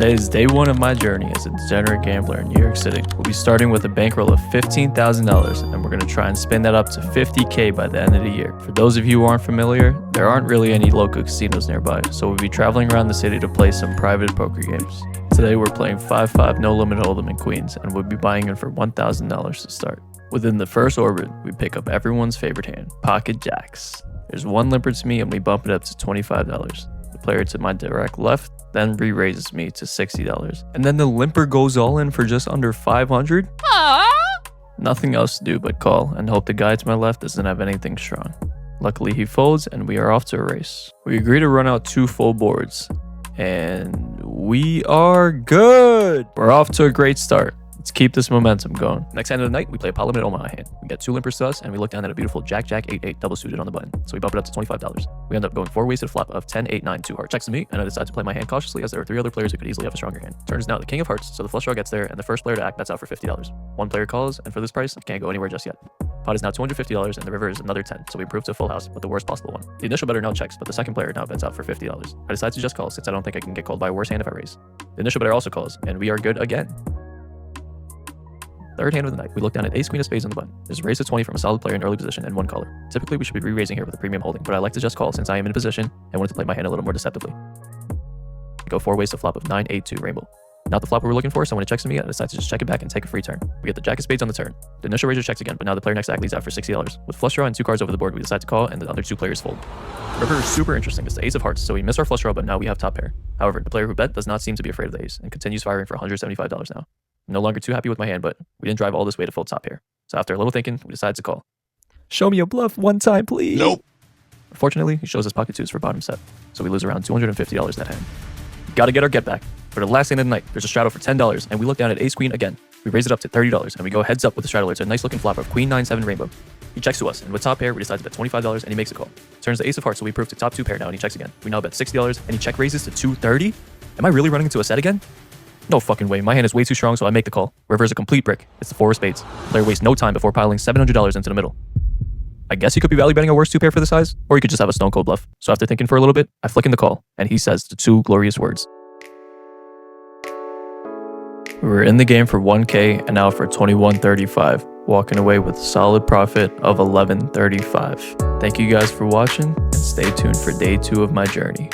Today is day one of my journey as a degenerate gambler in New York City. We'll be starting with a bankroll of $15,000 and we're going to try and spin that up to $50K by the end of the year. For those of you who aren't familiar, there aren't really any local casinos nearby, so we'll be traveling around the city to play some private poker games. Today we're playing 5-5 no limit hold'em in Queens and we'll be buying in for $1,000 to start. Within the first orbit, we pick up everyone's favorite hand, pocket jacks. There's one limper to me and we bump it up to $25. The player to my direct left then re-raises me to $60. And then the limper goes all in for just under $500? Nothing else to do but call and hope the guy to my left doesn't have anything strong. Luckily he folds and we are off to a race. We agree to run out 2 full boards. And we are good! We're off to a great start. Let's keep this momentum going. Next hand of the night, we play a pot limit Omaha hand. We get 2 limpers to us, and we look down at a beautiful Jack, 8 double suited on the button. So we bump it up to $25. We end up going 4 ways to the flop of 10, 8, 9, 2 heart. Checks to me, and I decide to play my hand cautiously as there are 3 other players who could easily have a stronger hand. Turn is now the king of hearts, so the flush draw gets there, and the first player to act bets out for $50. One player calls, and for this price, I can't go anywhere just yet. Pot is now $250, and the river is another 10, so we improve to a full house, but the worst possible one. The initial better now checks, but the second player now bets out for $50. I decide to just call since I don't think I can get called by a worse hand if I raise. The initial better also calls, and we are good again. Third hand of the night, we look down at ace queen of spades on the button. There's a raise to 20 from a solid player in early position and 1 caller. Typically we should be re-raising here with a premium holding, but I like to just call since I am in position and wanted to play my hand a little more deceptively. We go 4 ways to flop of 9, 8, 2 rainbow. Not the flop we were looking for, so when it checks to me, I decide to just check it back and take a free turn. We get the jack of spades on the turn. The initial raiser checks again, but now the player next to act leads out for $60. With flush draw and 2 cards over the board, we decide to call and the other 2 players fold. River is super interesting. It's the ace of hearts, so we miss our flush draw, but now we have top pair. However, the player who bet does not seem to be afraid of the ace and continues firing for $175 now. I'm no longer too happy with my hand, but we didn't drive all this way to fold top pair. So after a little thinking, we decide to call. Show me a bluff one time, please. Nope. Unfortunately, he shows us pocket 2s for bottom set, so we lose around $250 that hand. Gotta get our get back. For the last hand of the night, there's a straddle for $10, and we look down at ace queen again. We raise it up to $30, and we go heads up with the straddle. It's a nice looking flop of queen 9, 7 rainbow. He checks to us, and with top pair, we decide to bet $25, and he makes a call. Turns the ace of hearts, so we prove to top 2 pair now, and he checks again. We now bet $60, and he check raises to $230. Am I really running into a set again? No fucking way. My hand is way too strong, so I make the call. River is a complete brick. It's the 4 of spades. Player wastes no time before piling $700 into the middle. I guess he could be value betting a worse 2 pair for the size, or he could just have a stone cold bluff. So after thinking for a little bit, I flick in the call, and he says the 2 glorious words. We were in the game for 1K and out for 21.35, walking away with a solid profit of 11.35. Thank you guys for watching, and stay tuned for day 2 of my journey.